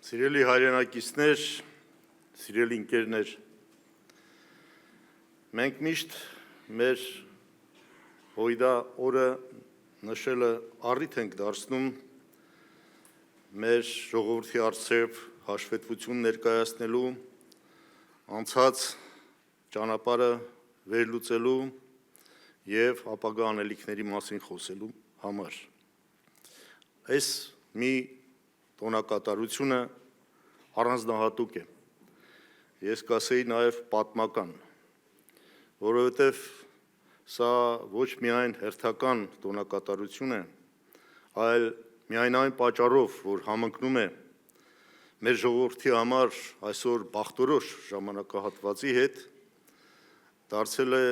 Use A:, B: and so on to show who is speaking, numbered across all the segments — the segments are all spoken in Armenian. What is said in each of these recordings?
A: Սիրելի հայրենակիցներ, սիրելի ընկերներ, մենք միշտ մեր հույդա օրը նշելը առիթ ենք դարձնում մեր ժողովրդի առջև հաշվետվություն ներկայացնելու, անցած ճանապարհը վերլուծելու և ապագա անելիքների մասին խոսելու համար։ Այս մի տոնակատարությունը առանձնահատուկ է, ես կասեի նաև պատմական, որովհետև սա ոչ միայն հերթական տոնակատարություն է, այլ միայն այն պատճառով, որ համընկնում է մեր ժողովրդի համար այսօր բախտորոշ ժամանակահատվածի հետ, դարձել է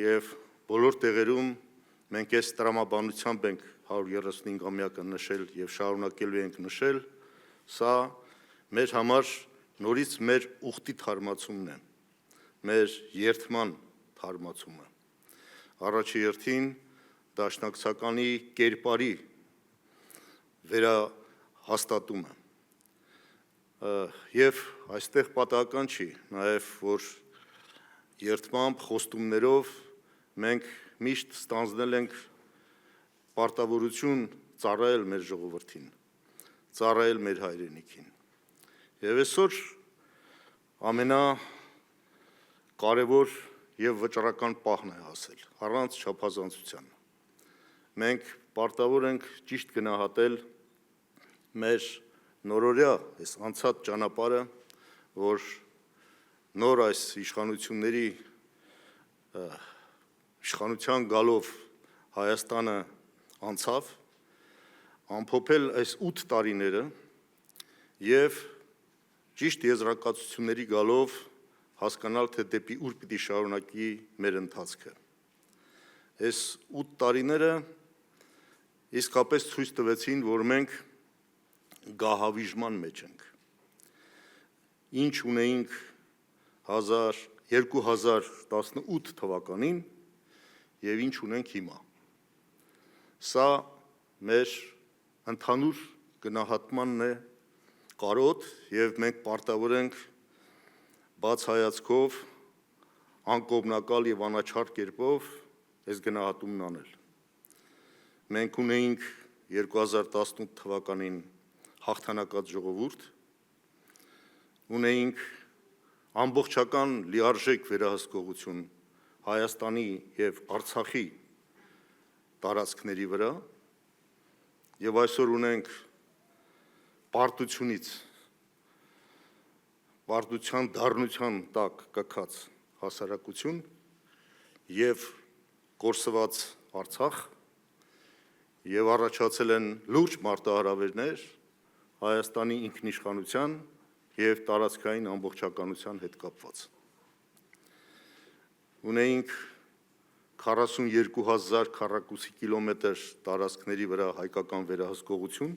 A: և բոլոր տեղերում մենք այս տրամաբանությամբ ենք 135-ամյակը նշել և շարունակելու ենք նշել, սա մեր համար նորից մեր ուխտի թարմացումն է, մեր երդման թարմացումը, առաջի հերթին դաշնակցականի կերպարի վերահաստատումը, և այստեղ պատահական չի, նաև որ երդմամբ, խոստումներով մենք միշտ ստանձնել ենք պարտավորություն ծառայել մեր ժողովրդին, ծառայել մեր հայրենիքին, և այսօր ամենակարևոր և վճռական պահն է հասել, առանց չափազանցության, մենք պարտավոր ենք ճիշտ գնահատել մեր նորօրյա այս անցած ճանապարհը, որ նոր այս իշխանության գալով Հայաստանը անցավ, ամփոփել այս 8 տարիները և ճիշտ եզրակացությունների գալով հասկանալ, թե դեպի ուր պիտի շարունակի մեր ընթացքը։ Այս 8 տարիները իսկապես ցույց տվեցին, որ մենք գահավիժման մեջ ենք, ինչ ունեինք 2018 թվականին և ինչ ունենք հիմա։ Սա մեր ընդհանուր գնահատմանն է կարոտ և մենք պարտավոր ենք բաց հայացքով, անկողմնակալ և անաչառ կերպով այս գնահատումն անել։ Մենք ունեինք 2018 թվականին հաղթանակած ժողովուրդ, ունեինք ամբողջական լիարժեք վերահսկողություն Հայաստանի և Արցախի տարածքների վրա և այսօր ունենք պարտության դառնության տակ կքած հասարակություն և կորսված Արցախ և առաջացել են լուրջ մարտահրավերներ Հայաստանի ինքնիշխանության և տարածքային ամբողջականության հետ կապված։ Ունեինք 42,000 քառակուսի կիլոմետր տարածքների վրա հայկական վերահսկողություն,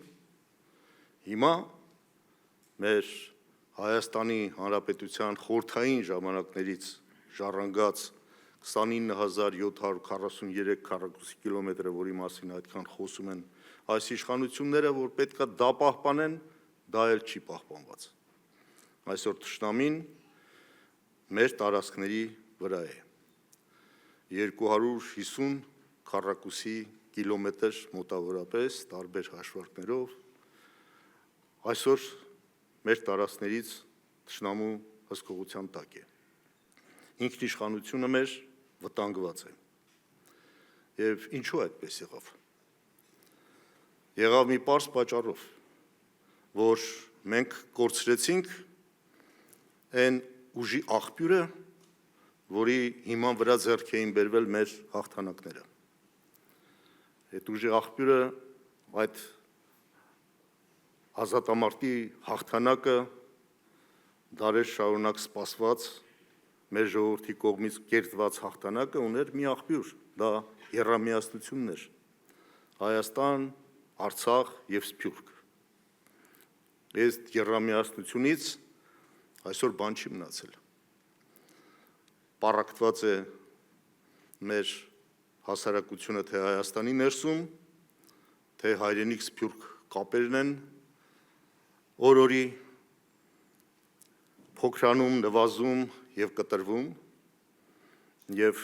A: հիմա մեր Հայաստանի Հանրապետության խորհրդային ժամանակներից ժառանգած 29743 քառակուսի կիլոմետրը, որի մասին այդքան խոսում են այս իշխանությունները, որ պետք է դա պահպանեն, դա էլ չի պահպանված։ Այսօր թշնամին մեր տարածքների վրա է, 250 քառակուսի կիլոմետր մոտավորապես տարբեր հաշվարկներով, այսօր մեր տարածքներից թշնամու հսկողության տակ է, ինքնիշխանությունը մեր վտանգված է, և ինչու այդպես եղավ։ Եղավ մի պարզ պատճառով, որ մենք կորցրեցինք այն ուժի աղբյուրը, որի հիման վրա ձեռք էին բերվել մեր հաղթանակները։ Այդ ուժի աղբյուրը, այդ ազատամարտի հաղթանակը դարեր շարունակ սպասված մեր ժողովրդի կողմից կերտված հաղթանակը ուներ մի աղբյուր, դա եռամիասնությունն էր, Հայաստան, Արցախ և Սփյուռք։ Այս եռամիասնությունից այսօր բան չի մնացել։ Պառակտված է մեր հասարակությունը թե Հայաստանի ներսում, թե հայրենիք Սփյուռք կապերն են, օր-օրի փոքրանում, նվազում եւ կտրվում եւ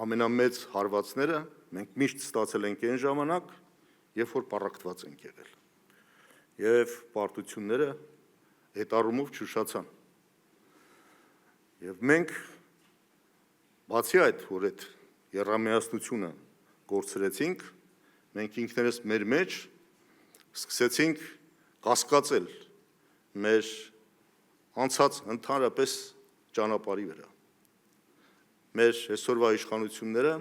A: ամենամեծ հարվածները մենք միշտ ստացել ենք այն ժամանակ, երբ որ պառակտված ենք եղել եւ պարտությունները հետառումով չուշացան եւ մենք բացի այդ որ այդ երամիասնությունը կորցրեցինք, մենք ինքներս մեր մեջ սկսեցինք կասկածել մեր անցած ընդհանրապես ճանապարհի վրա։ Մեր այսօրվա իշխանությունները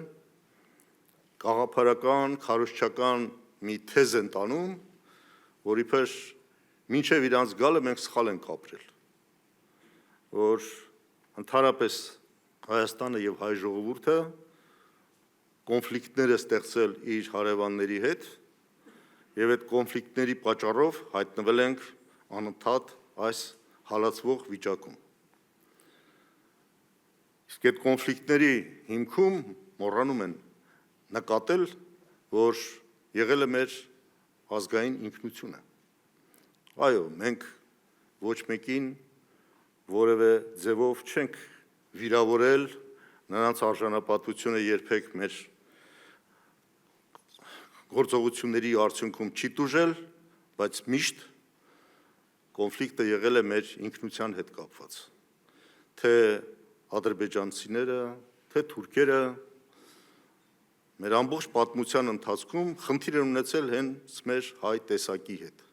A: գաղափարական, քարոզչական մի թեզ են տանում, որ իբր մինչև իրանց գալը մենք սխալ ենք ապրել, որ ընդհանրապես Հայաստանը եւ հայ ժողովուրդը կոնֆլիկտներ է ստեղծել իր հարևանների հետ եւ այդ կոնֆլիկտների պատճառով հայտնվել ենք անընդհատ այս հալածվող վիճակում։ Իսկ այդ կոնֆլիկտների հիմքում մոռանում են նկատել, որ եղել է մեր ազգային ինքնությունը։ Այո, մենք ոչ մեկին որևէ ձևով չենք վիրավորել, նրանց արժանապատվությունը երբեք մեր գործողությունների արդյունքում չի տուժել, բայց միշտ կոնֆլիկտը եղել է մեր ինքնության հետ կապված, թե ադրբեջանցիները, թե թուրքերը, մեր ամբողջ պատմության ընթացքում խնդիր են ունեցել հենց մեր հայ տեսակի հետ։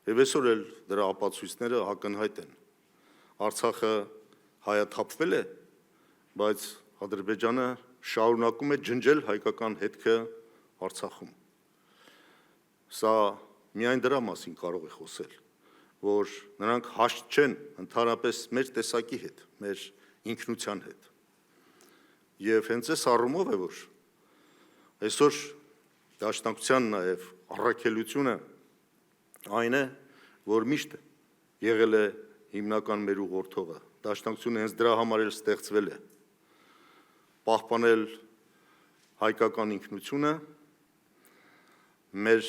A: Եվ այսօր էլ դրա ապացույցները ակնհայտ են։ Արցախը հայաթափվել է, բայց Ադրբեջանը շարունակում է ջնջել հայկական հետքը Արցախում։ Սա միայն դրա մասին կարող է խոսել, որ նրանք հաշտ չեն ընդհանրապես մեր տեսակի հետ, մեր ինքնության հետ։ Եվ հենց այս առումով է, որ այսօր դաշնակցության նաև առաքելությունը այն է, որ միշտ եղել է հիմնական մեր ուղղորդողը։ Դաշնակցությունը հենց դրա համար էլ ստեղծվել է, պահպանել հայկական ինքնությունը, մեր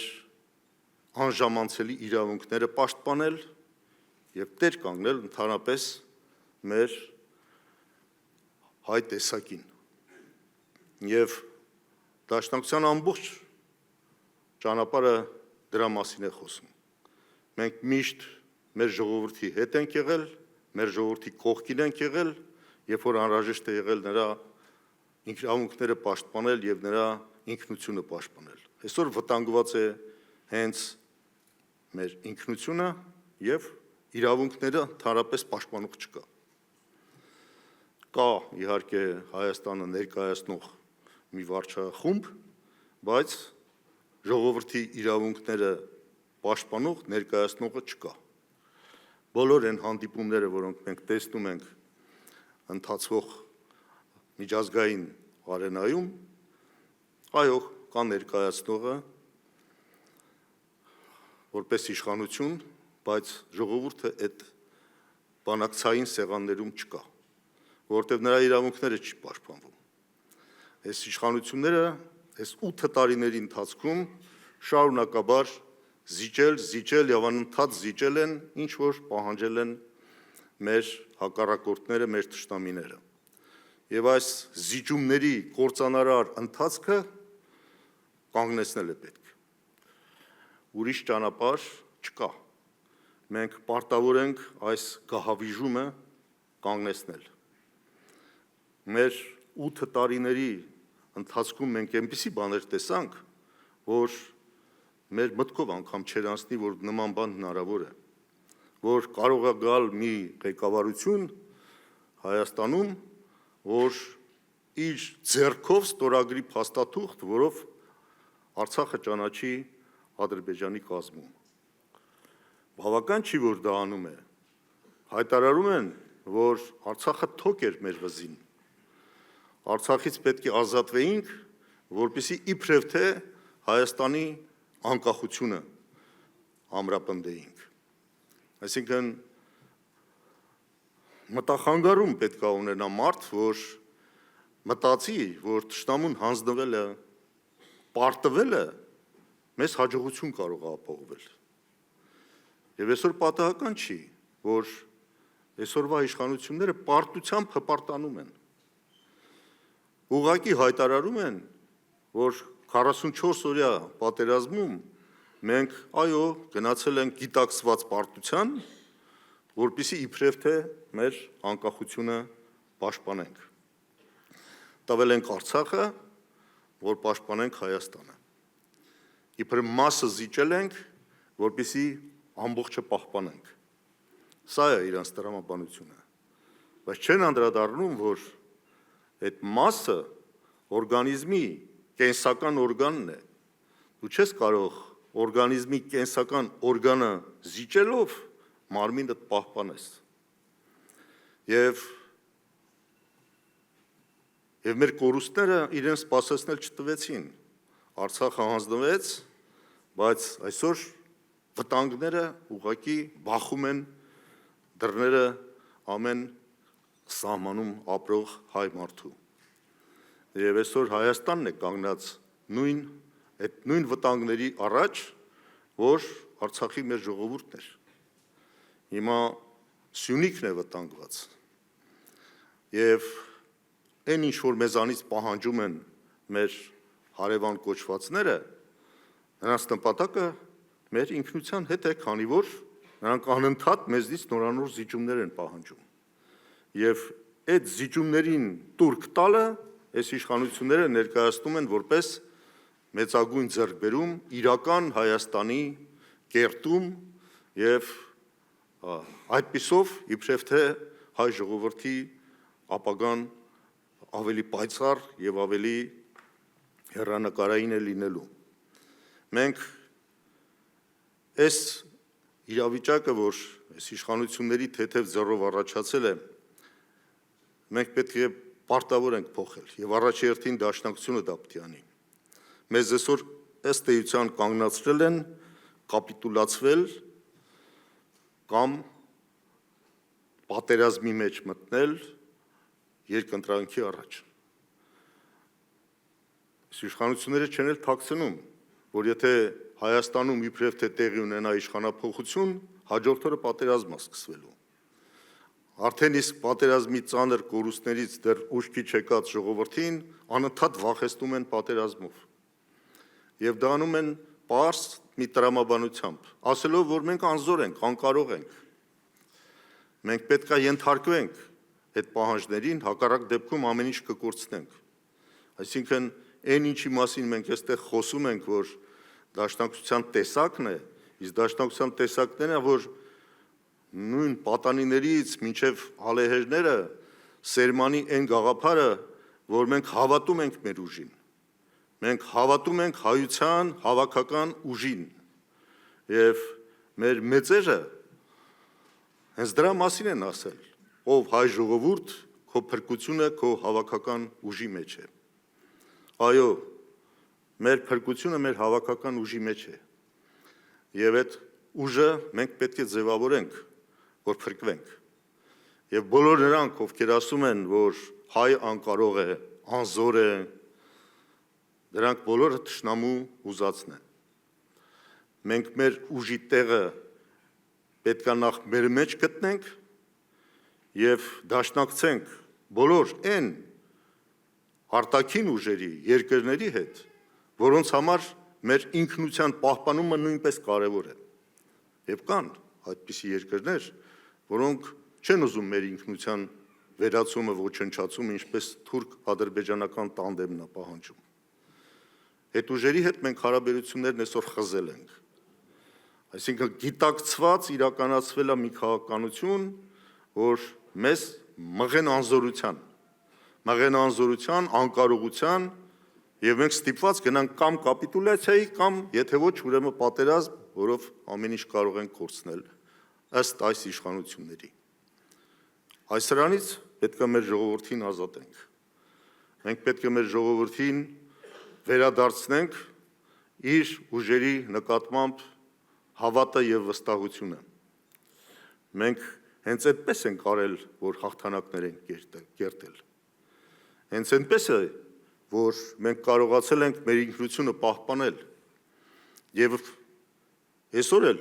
A: անժամանցելի իրավունքները պաշտպանել եւ տեր կանգնել ընդհանրապես մեր հայ տեսակին։ Եվ դաշնակցության ամբողջ ճանապարհը դրա մասին է խոսում։ Մենք միշտ մեր ժողովրդի հետ ենք եղել, մեր ժողովրդի կողքին ենք եղել, երբ որ անհրաժեշտ է եղել նրա իրավունքները պաշտպանել եւ նրա ինքնությունը պաշտպանել։ Այսօր վտանգված է հենց մեր ինքնությունը եւ իրավունքները ընդհանրապես պաշտպանող չկա։ Կա իհարկե Հայաստանը ներկայացնող մի վարչախումբ, բայց ժողովրդի իրավունքները պաշտպանող ներկայացնողը չկա։ Բոլոր այն հանդիպումները, որոնք մենք տեսնում ենք ընթացվող միջազգային արենայում, այո, կա ներկայացնողը որպես իշխանություն, բայց ժողովուրդը այդ բանակցային սեղաններում չկա, որտեղ նրա իրավունքները չի պաշտպանվում։ Այս իշխանությունները այս 8 տարիների ընթացքում շարունակաբար զիջել եւ անընդհատ զիջել են, ինչ որ պահանջել են մեր հակառակորդները, մեր թշնամիները։ Եվ այս զիջումների կործանարար ընթացքը կանգնեցնել է պետք։ Ուրիշ ճանապարհ չկա։ Մենք պարտավոր ենք այս գահավիժումը կանգնեցնել։ Մեր 8 տարիների ընթացքում մենք այնպիսի բաներ տեսանք, որ մեր մտքով անգամ չեր անցնի, որ նման բան հնարավոր է, որ կարող է գալ մի ղեկավարություն Հայաստանում, որ իր ձեռքով ստորագրի փաստաթուղթ, որով Արցախը ճանաչի Ադրբեջանի կազմում։ Բավական չի, որ դա անում է։ Հայտարարում են, որ Արցախը թոք էր մեր վզին։ Արցախից պետք է ազատվեինք, որպեսզի իբրև թե Հայաստանի անկախությունը ամրապնդեինք։ Այսինքն մտախանգարում պետք է ունենա մարդ, որ մտածի, որ թշնամուն հանձնվելը, պարտվելը մեզ հաջողություն կարող է ապահովել։ Եվ այսօր պատահական չի, որ այսօրվա իշխանությունները պարտությամբ հպարտանում են։ Ուղղակի հայտարարում են, որ 44 օրյա պատերազմում մենք այո գնացել ենք գիտակցված պարտության, որպեսզի իբրև թե մեր անկախությունը պաշտպանենք։ Տվել ենք Արցախը, որ պաշտպանենք Հայաստանը։ Իբր մասը զիջել ենք, որպեսզի ամբողջը պահպանենք։ Սա է իրանց տրամաբանությունը։ Բայց չեն անդրադառնում, որ այդ մասը օրգանիզմի կենսական օրգանն է։ Դու չես կարող օրգանիզմի կենսական օրգանը զիջելով մարմինդ պահպանես։ Եվ մեր կորուստները իրենց սպասեցնել չտվեցին։ Արցախը հանձնվեց, բայց այսօր վտանգները ուղղակի բախում են դռները ամեն սահմանում ապրող հայ մարդու։ Եվ այսօր Հայաստանն է կանգնած նույն վտանգների առաջ, որ Արցախի մեր ժողովուրդն էր։ Հիմա Սյունիքն է վտանգված։ Եվ այն ինչ որ մեզանից պահանջում են մեր հարևան կոչվածները, նրանց նպատակը մեր ինքնության հետ է, քանի որ նրանք անընդհատ մեզնից նորանոր զիջումներ են պահանջում։ Եվ այդ զիջումներին տուրք տալը այս իշխանությունները ներկայացնում են որպես մեծագույն ձեռքբերում իրական Հայաստանի կերտում եւ այդպիսով իբրև թե հայ ժողովրդի ապագան ավելի պայծառ եւ ավելի հեռանկարային է լինելու։ Մենք այս իրավիճակը, որ այս իշխանությունների թեթև ձեռով առաջացել է, մենք պետք է պարտավոր ենք փոխել եւ առաջերտին դաշնակցությունը դա պետք է անի։ Մեզ այսօր ըստ էության կանգնացրել են կապիտուլացվել կամ պատերազմի մեջ մտնել երկընտրանքի առաջ։ Իշխանությունները չեն էլ թաքցնում, որ եթե Հայաստանում իբրև թե տեղի ունենա իշխանափոխություն, հաջորդ օրը պատերազմ է սկսվելու։ Արդեն իսկ պատերազմի ծանր կորուստներից դեռ ուշքի չեկած ժողովրդին անընդհատ վախեցնում են պատերազմով։ Եվ դա անում են պարզ մի տրամաբանությամբ, ասելով, որ մենք անզոր ենք, անկարող ենք։ Մենք պետք է ենթարկվենք այդ պահանջներին, հակառակ դեպքում ամեն ինչ կկորցնենք։ Այսինքն, այն ինչի մասին մենք այստեղ խոսում ենք, որ դաշնակցության տեսակն է, իսկ դաշնակցության տեսակն է, որ նույն պատանիներից մինչև հալեհերները սերմանի այն գաղափարը, որ մենք հավատում ենք մեր ուժին։ Մենք հավատում ենք հայության հավաքական ուժին։ Եվ մեր մեծերը հենց դրա մասին են ասել, ով հայ ժողովուրդ, քո փրկությունը քո հավաքական ուժի մեջ է։ Այո, մեր փրկությունը մեր հավաքական ուժի մեջ է։ Եվ այդ ուժը մենք պետք է ձևավորենք, որ փրկվենք։ Եվ բոլոր նրանք, ովքեր ասում են, որ հայ անկարող է, անզոր է, դրանք բոլորը թշնամու ուզածն են։ Մենք մեր ուժի տեղը պետք է նախ մեր մեջ գտնենք եւ դաշնակցենք բոլոր այն արտաքին ուժերի, երկրների հետ, որոնց համար մեր ինքնության պահպանումը նույնպես կարևոր է։ Եվ կան այդպիսի երկրներ, որոնք չեն ուզում մեր ինքնության վերացումը, ոչնչացումը, ինչպես թուրք-ադրբեջանական տանդեմն է պահանջում։ Այդ ուժերի հետ մենք հարաբերություններն այսօր խզել ենք։ Այսինքն գիտակցված իրականացվել է մի քաղաքականություն, որ մեզ մղեն անզորության, անկարողության, եւ մենք ստիպված գնանք կամ կապիտուլյացիայի, կամ եթե ոչ, ուրեմն պատերազմ, որով ամեն ինչ կարող ենք կորցնել, ըստ այս իշխանությունների։ Այս սրանից պետք է մեր ժողովրդին ազատենք։ Մենք պետք է մեր ժողովրդին վերադարձնենք իր ուժերի նկատմամբ հավատը եւ վստահությունը։ Մենք հենց այդպես ենք արել, որ հաղթանակներ ենք կերտել։ Հենց այնպես է, որ մենք կարողացել ենք մեր ինքնությունը պահպանել եւ այսօր էլ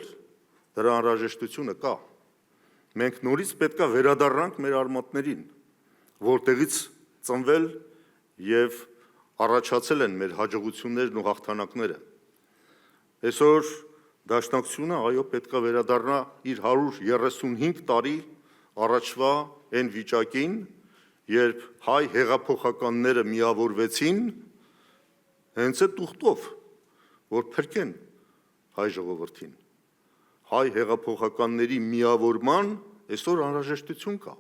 A: դրա անհրաժեշտությունը կա։ Մենք նորից պետք է վերադառնանք մեր արմատներին, որտեղից ծնվել եւ առաջացել են մեր հաջողություններն ու հաղթանակները։ Այսօր Դաշնակցությունը այո պետք է վերադառնա իր 135 տարի առաջվա այն վիճակին, երբ հայ հեղափոխականները միավորվեցին հենց այդ ուխտով, որ փրկեն հայ ժողովրդին։ Հայ հեղափոխականների միավորման այսօր անհրաժեշտություն կա։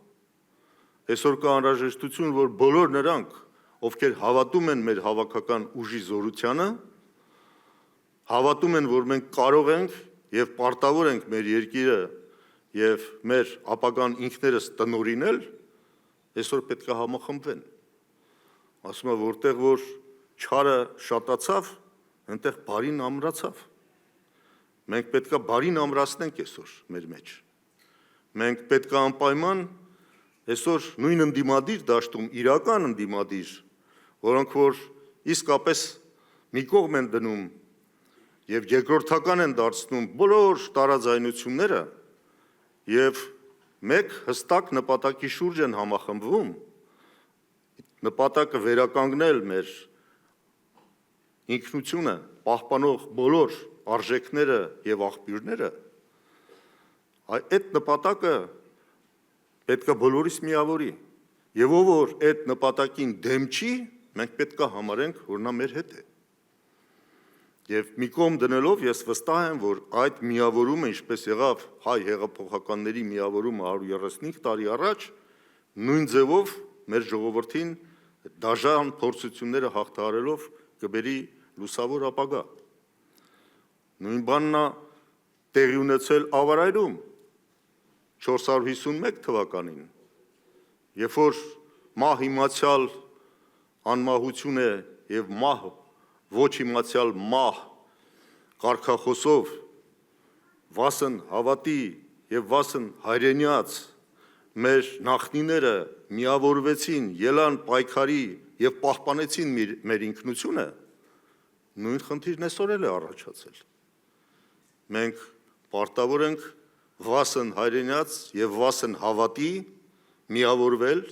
A: Այսօր կա անհրաժեշտություն, որ բոլոր նրանք, ովքեր հավատում են մեր հավաքական ուժի զորությանը, հավատում են, որ մենք կարող ենք եւ պարտավոր ենք մեր երկիրը եւ մեր ապագան ինքներս տնօրինել, այսօր պետք է համախմբվեն։ Ասում եմ, որտեղ որ չարը շատացավ, այնտեղ բարին ամրացավ։ Մենք պետք է բարին ամրացնենք այսօր մեր մեջ։ Մենք պետք է անպայման այսօր նույն ընդդիմադիր դաշտում իրական ընդդիմադիր, որոնք որ իսկապես մի կողմ են դնում եւ երկրորդական են դարձնում բոլոր տարաձայնությունները եւ մեկ հստակ նպատակի շուրջ են համախմբվում, նպատակը վերականգնել մեր ինքնությունը, պահպանող բոլոր արժեքները եւ աղբյուրները, այդ նպատակը պետք է բոլորիս միավորի եւ ով որ այդ նպատակին դեմ չի, մենք պետք է համարենք, որ նա մեր հետ է։ Եվ մի կողմ դնելով ես վստահ եմ, որ այդ միավորումը, ինչպես եղավ հայ հեղափոխականների միավորումը 135 տարի առաջ, նույն ձևով մեր ժողովրդին դաժան փորձությունները հաղթահարելով կբերի լուսավոր ապագա։ Նույն բանն է տեղի ունեցել Ավարայրում 451 թվականին, երբ որ մահ իմացյալ անմահություն է եւ մահ ոչ իմացյալ մահ կարգախոսով վասն հավատի եւ վասն հայրենյաց մեր նախնիները միավորվեցին, ելան պայքարի եւ պահպանեցին մեր ինքնությունը, նույն խնդիրն այսօր էլ է առաջացել։ Մենք պարտավոր ենք վասն հայրենյաց եւ վասն հավատի միավորվել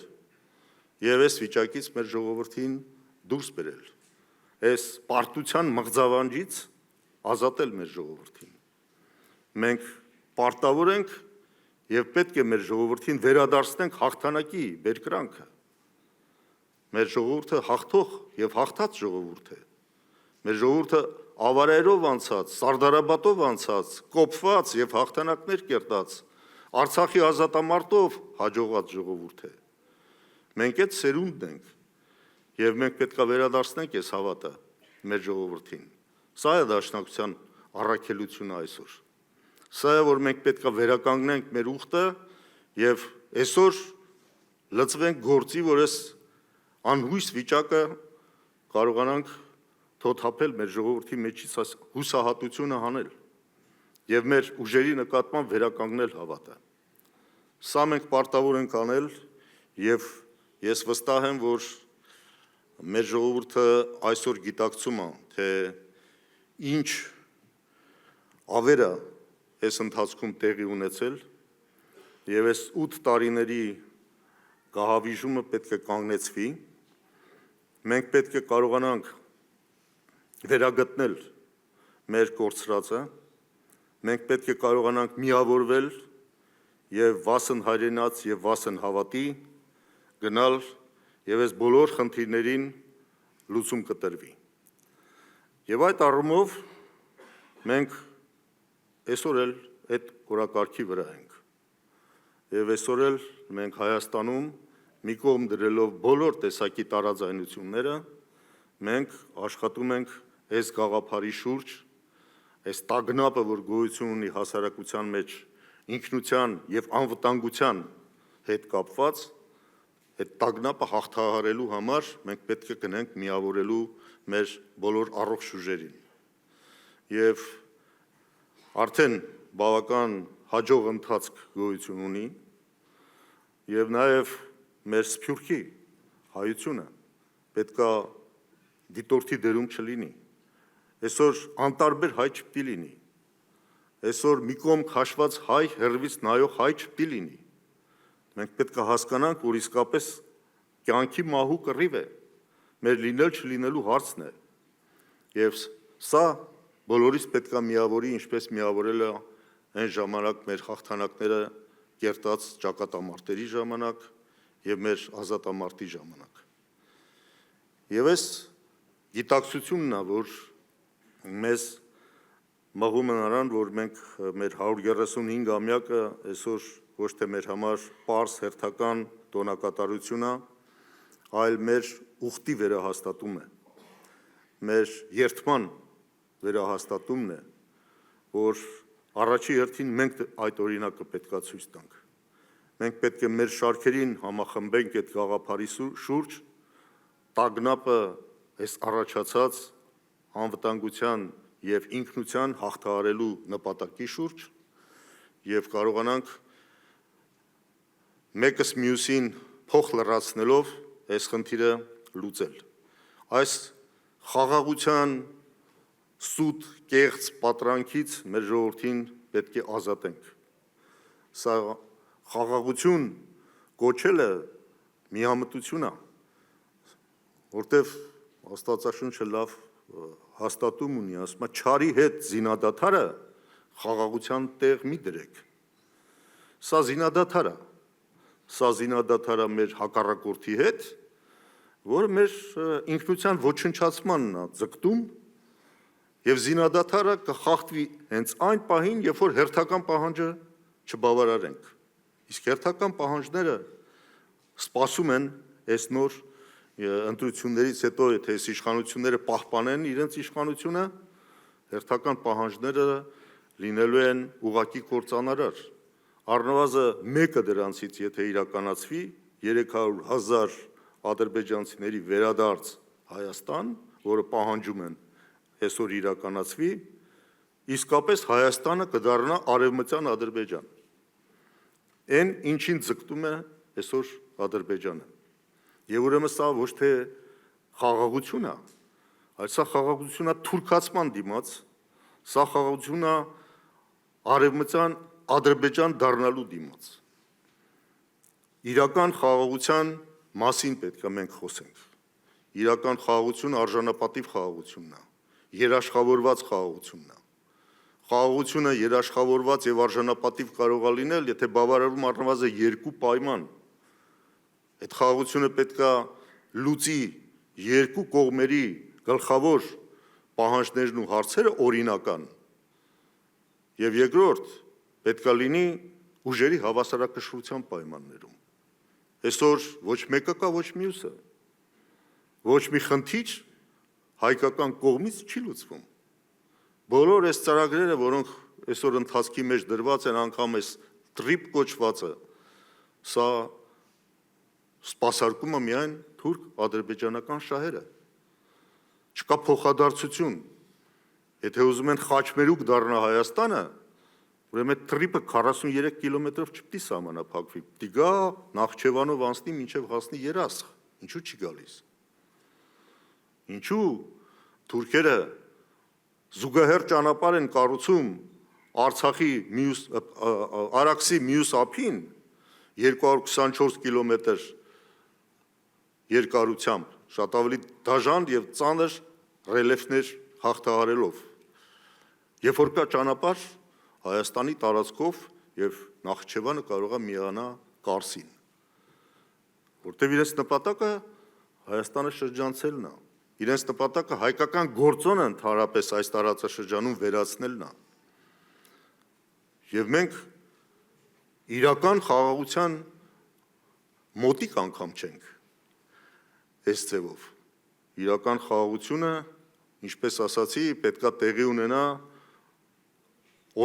A: եւ այս վիճակից մեր ժողովրդին դուրս բերել, այս պարտության մղձավանջից ազատել մեր ժողովրդին։ Մենք պարտավոր ենք եւ պետք է մեր ժողովրդին վերադարձնենք հաղթանակի բերկրանքը։ Մեր ժողովուրդը հաղթող եւ հաղթած ժողովուրդ է։ Մեր ժողովուրդը ավարայրով անցած, սարդարաբատով անցած, կոփված եւ հաղթանակներ կերտած, Արցախի ազատամարտով հաջողած ժողովուրդ է։ Մենք այդ սերունդն ենք եւ մենք պետք է վերադարձնենք այս հավատը մեր ժողովրդին։ Սա է Դաշնակցության առաքելությունը այսօր։ Սա է, որ մենք պետք է վերականգնենք մեր ուխտը եւ այսօր լծվենք գործի, որ այս անհույս վիճակը կարողանանք թոթափել մեր ժողովրդի մեջից հուսահատությունը հանել եւ մեր ուժերի նկատմամբ վերականգնել հավատը։ Սա մենք պարտավոր ենք անել եւ ես վստահ եմ, որ մեր ժողովուրդը այսօր գիտակցում է, թե ինչ ավերը այս ընթացքում տեղի ունեցել եւ այս 8 տարիների գահավիժումը պետք է կանգնեցվի։ Մենք պետք է կարողանանք վերագտնել մեր կորցրածը, մենք պետք է կարողանանք միավորվել եւ վասն հայրենաց եւ վասն հավատի գնալ եւ այս բոլոր խնդիրներին լուծում կտրվի։ Եվ այդ առումով մենք այսօր էլ այդ օրակարգի վրա ենք։ Եվ այսօր էլ մենք Հայաստանում մի կողմ դրելով բոլոր տեսակի տարաձայնությունները, մենք աշխատում ենք այս գաղափարի շուրջ, այս տագնապը, որ գոյություն ունի հասարակության մեջ ինքնության եւ անվտանգության հետ կապված, այդ տագնապը հաղթահարելու համար մենք պետք է գնանք միավորելու մեր բոլոր առողջ ուժերին։ Եվ արդեն բավական հաջող ընթացք գոյություն ունի եւ նաեւ մեր սփյուռքի հայությունը պետք է դիտորդի դերում չլինի։ Այսօր անտարբեր հայ չպիտի լինի։ այսօր մի կողմ քաշված հայ հեռվից նայող հայ չպիտի լինի։ Մենք պետք է հասկանանք, որ իսկապես կյանքի մահու կռիվ է, մեր լինել չլինելու հարցն է։ Եվ սա բոլորիս պետք է միավորի, ինչպես միավորել է այն ժամանակ մեր հաղթանակները կերտած ճակատամարտերի ժամանակ եւ մեր ազատամարտի ժամանակ։ Եվ այս գիտակցությունն է, որ մեզ մղում է նրան, որ մենք մեր 135-ամյակը այսօր ոչ թե մեր համար պարզ հերթական տոնակատարություն է, այլ մեր ուխտի վերահաստատում է, մեր երդման վերահաստատումն է, որ առաջի հերթին մենք այդ օրինակը պետք է ցույց տանք։ Մենք պետք է մեր շարքերին համախմբենք այդ գաղափարի շուրջ, տագնապը այս առաջացած անվտանգության եւ ինքնության հաղթահարելու նպատակի շուրջ եւ կարողանանք մեկս մյուսին փոխ լրացնելով այս խնդիրը լուծել։ Այս խաղաղության սուտ կեղծ պատրանքից մեր ժողովրդին պետք է ազատենք։ Սա խաղաղություն կոչելը միամտություն է, որտեվ Աստվածաշունչը լավ հաստատում ունի, ասում է չարի հետ զինադադարը խաղաղության տեղ մի դրեք։ Սա զինադադար է, սա զինադադարը մեր հակառակորդի հետ, որը մեր ինքնության ոչնչացմանն է ձգտում, եւ զինադադարը կխախտվի հենց այն պահին, երբ որ հերթական պահանջը չբավարարենք։ Իսկ հերթական պահանջները սպասում են այս նոր ընտրություններից հետո, եթե այս իշխանությունները պահպանեն իրենց իշխանությունը, հերթական պահանջները լինելու են ուղղակի կործանարար։ Առնվազն մեկը դրանցից, եթե իրականացվի, 300,000 ադրբեջանցիների վերադարձ Հայաստան, որը պահանջում են այսօր իրականացվի, իսկապես Հայաստանը կդառնա արևմտյան Ադրբեջան։ Այն ինչին ձգտում է այսօր Ադրբեջանը։ Եվ ուրեմն սա ոչ թե խաղաղություն է, այլ սա խաղաղություն է թուրքացման դիմաց, սա խաղաղություն է արևմտյան Ադրբեջան դառնալու դիմաց։ Իրական խաղաղության մասին պետք է մենք խոսենք։ Իրական խաղաղությունը արժանապատիվ խաղաղությունն է, երաշխավորված խաղաղությունն է։ Խաղաղությունը երաշխավորված եւ արժանապատիվ կարող է լինել, եթե բավարարվում առնվազն երկու պայման։ Այդ խաղաղությունը պետք է լուծի երկու կողմերի գլխավոր պահանջներն ու հարցերը օրինական։ Եվ երկրորդ պետք է լինի ուժերի հավասարակշռության պայմաններում։ Այսօր ոչ մեկը կա, ոչ մյուսը։ Ոչ մի խնդիր հայկական կողմից չի լուծվում։ Բոլոր այս ծրագրերը, որոնք այսօր ընթացքի մեջ դրված են, անգամ այս տրիպ կոչվածը, սա սպասարկում է միայն թուրք-ադրբեջանական շահերը։ Չկա փոխադարձություն։ Եթե ուզում են խաչմերուկ դառնա Հայաստանը, ուրեմն տրիպը 43 կիլոմետրով չպիտի սահմանափակվի, պիտի գա Նախճեվանով անցնի մինչև հասնի Երասխ, ինչու չի գալիս։ Ինչու թուրքերը զուգահեռ ճանապարհ են կառուցում Արցախի Արաքսի մյուս ափին 224 կիլոմետր երկարությամբ, շատ ավելի դաժան եւ ծանր ռելիեֆներ հաղթահարելով։ Երբ որ կա ճանապարհ Հայաստանի տարածքով եւ Նախճեվանը կարող է միանա Կարսին, որտեղ իրենց նպատակը Հայաստանը շրջանցելն է, իրենց նպատակը հայկական գործոնը ընդհանրապես այս տարածաշրջանում վերացնելն է։ Եվ մենք իրական խաղաղության մոտիկ անգամ չենք այս ձևով։ Իրական խաղաղությունը, ինչպես ասացի, պետքա տեղի ունենա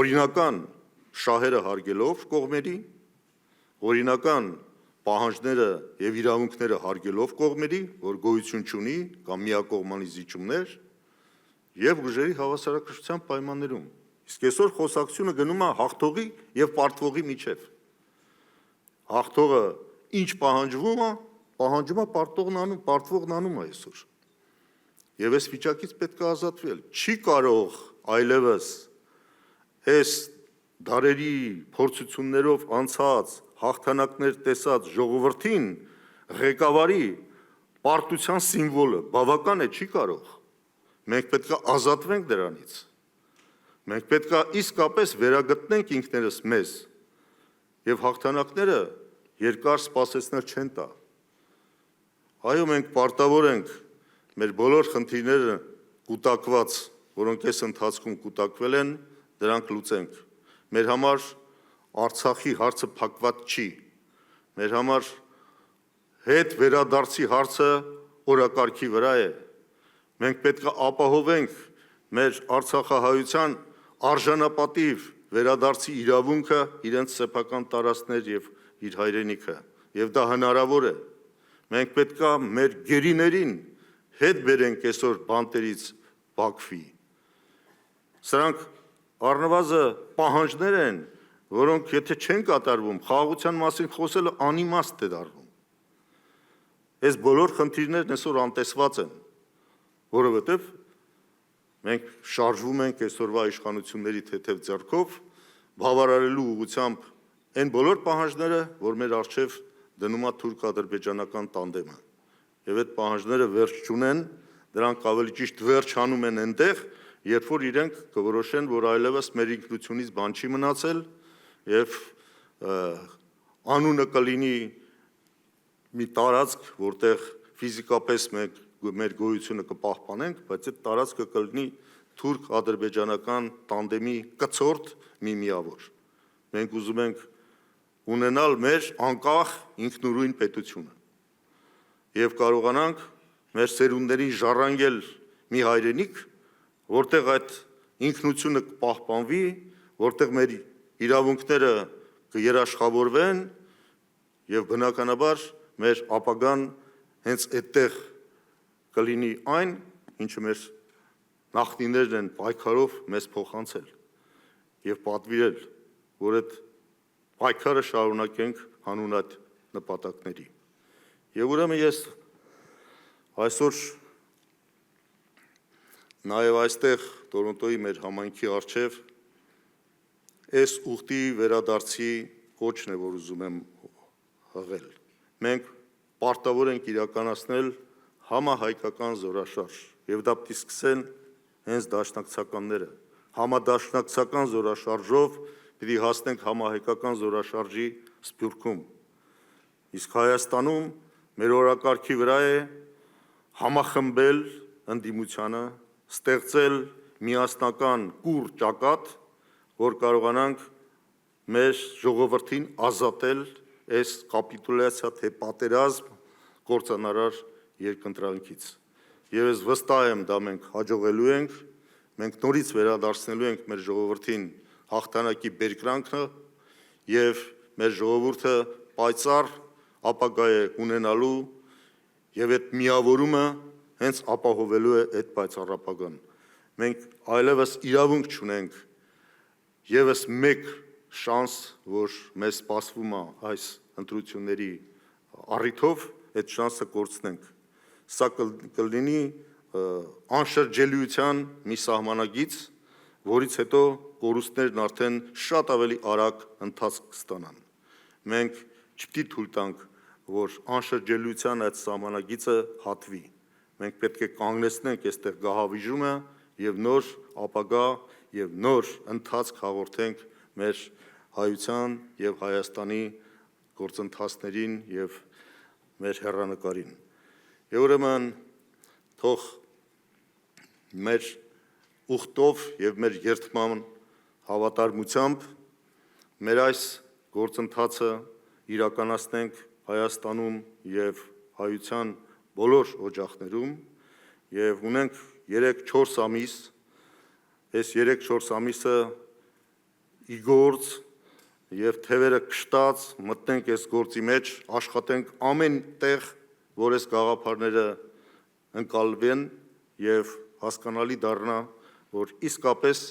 A: օրինական շահերը հարգելով կողմերի, օրինական պահանջները եւ իրավունքները հարգելով կողմերի, որ գոյություն չունի կամ միակողմանի զիջումներ եւ ուժերի հավասարակշռության պայմաններում։ Իսկ այսօր խոսակցությունը գնում է հաղթողի եւ պարտվողի միջև։ Հաղթողը ինչ պահանջվում է, պարտվողն անում է այսօր։ Եվ այս վիճակից պետք է ազատվել։ Չի կարող այլևս այս դարերի փորձություններով անցած հաղթանակներ տեսած ժողովրդին ղեկավարի պարտության սիմվոլը բավական է, չի կարող։ Մենք պետք է ազատվենք դրանից։ Մենք պետք է իսկապես վերագտնենք ինքներս մեզ եւ հաղթանակները երկար սպասեցնել չեն տա։ Այո, մենք պարտավոր ենք մեր բոլոր խնդիրները կուտակված, որոնք այս ընթացքում կուտակվել են, դրանք լուծենք։ Մեր համար Արցախի հարցը փակված չի։ Մեր համար հետ վերադարձի հարցը օրակարգի վրա է։ Մենք պետք է ապահովենք մեր արցախահայության արժանապատիվ վերադարձի իրավունքը իրենց սեփական տարածքներ եւ իր հայրենիքը, եւ դա հնարավոր է։ Մենք պետք է մեր գերիներին հետ բերենք այսօր բանտերից Բաքվի։ Սրանք առնվազն պահանջներ են, որոնք եթե չեն կատարվում, խաղաղության մասին խոսելը անիմաստ է դառնում։ Այս բոլոր խնդիրներն այսօր անտեսված են, որովհետև մենք շարժվում ենք այսօրվա իշխանությունների թեթև ձեռքով, բավարարելու ուղղությամբ այն բոլոր պահանջները, որ մեր առջև դնում է թուրք-ադրբեջանական տանդեմը։ Եվ այդ պահանջները վերջ չունեն, դրանք ավելի ճիշտ վերջ հանում են այնտեղ, երբ որ իրենք կորոշեն, որ այլևս մեր ինքնությունից բան չի մնացել եւ անունը կլինի մի տարածք, որտեղ ֆիզիկապես մենք մեր գոյությունը կպահպանենք, բայց այդ տարածքը կլինի թուրք-ադրբեջանական տանդեմի կցորդ մի միավոր։ Մենք ուզում ենք ունենալ մեր անկախ ինքնուրույն պետությունը եւ կարողանանք մեր սերունդներին ժառանգել մի հայրենիք, որտեղ այդ ինքնությունը կպահպանվի, որտեղ մեր իրավունքները կերաշխավորվեն եւ բնականաբար մեր ապագան հենց այդտեղ կլինի այն, ինչը մեր նախնիներն են պայքարով մեզ փոխանցել եւ պատվիրել, որ այդ պայքարը շարունակենք հանուն այդ նպատակների։ Եվ ուրեմն ես այսօր նաև այստեղ Տորոնտոյի մեր համայնքի առջև այս ուխտի վերադարձի կոչն է, որ ուզում եմ հղել։ Մենք պարտավոր ենք իրականացնել համահայկական զորաշարժ, եւ դա պիտի սկսեն հենց դաշնակցականները։ Համադաշնակցական զորաշարժով պիտի հասնենք համահայկական զորաշարժի սփյուռքում։ Իսկ Հայաստանում մեր օրակարգի վրա է համախմբել ընդդիմությանը, ստեղծել միասնական կուռ ճակատ, որ կարողանանք մեր ժողովրդին ազատել այս կապիտուլյացիա թե պատերազմ կործանարար երկընտրանքից։ Եվ ես վստահ եմ, դա մենք հաջողելու ենք, մենք նորից վերադարձնելու ենք մեր ժողովրդին հաղթանակի բերկրանքը եւ մեր ժողովուրդը պայծառ ապագա է ունենալու եւ այդ միավորումը հենց ապահովելու է այդ պայծառ ապագան։ Մենք այլևս իրավունք չունենք եւս մեկ շանս, որ մեզ սպասվում է այս ընտրությունների առիթով, այդ շանսը կորցնենք։ Սա կլինի անշրջելիության մի սահմանագիծ, որից հետո կորուստներն արդեն շատ ավելի արագ ընթացք կստանան։ Մենք չպիտի թույլ տանք, որ անշրջելիության այդ սահմանագիծը հատվի։ Մենք պետք է կանգնեցնենք այստեղ գահավիժումը եւ նոր ապագա եւ նոր ընթացք հաղորդենք մեր հայության եւ Հայաստանի գործընթացներին եւ մեր հեռանկարին։ Եվ ուրեմն թող մեր ուխտով եւ մեր երդման հավատարմությամբ մեր այս գործընթացը իրականացնենք Հայաստանում եւ հայության բոլոր օջախներում եւ ունենք 3-4 ամիս, այս 3-4 ամիսը ի գործ եւ թևերը կշտած մտնենք այս գործի մեջ, աշխատենք ամեն տեղ, որ այս գաղափարները ընկալվեն եւ հասկանալի դառնա, որ իսկապես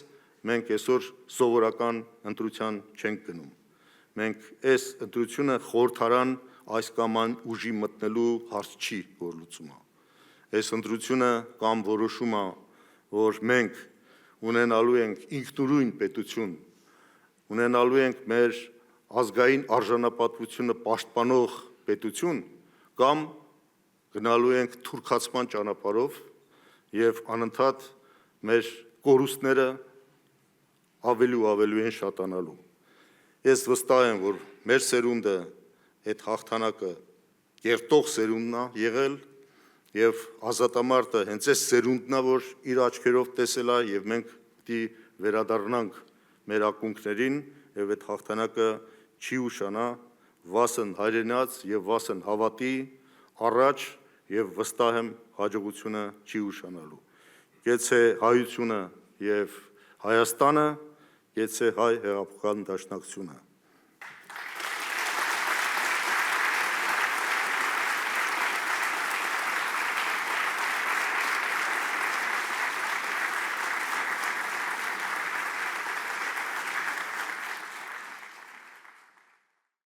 A: մենք այսօր սովորական ընտրության չենք գնում։ Մենք այս ընտրությունը խորհրդարան այս կամ այն ուժի մտնելու հարց չի, որ լուծում է։ Այս ընտրությունը կամ որոշում է, որ մենք ունենալու ենք ինքնուրույն պետություն, ունենալու ենք մեր ազգային արժանապատվությունը պաշտպանող պետություն, կամ գնալու ենք թուրքացման ճանապարհով եւ անընդհատ մեր կորուստները ավելի ու ավելի են շատանալու։ Ես վստահ եմ, որ մեր սերունդը այդ հաղթանակը կերտող սերունդն է եղել եւ ազատամարտը հենց այս սերունդն է, որ իր աչքերով տեսել է եւ մենք պիտի վերադառնանք մեր ակունքներին եւ այդ հաղթանակը չի ուշանա, վասն հայրենաց եւ վասն հավատի առաջ եւ վստահ եմ հաջողությունը չի ուշանալու։ Գեցե հայությունը եւ Հայաստանը, գեցե հայ հեղափոխական դաշնակցությունը։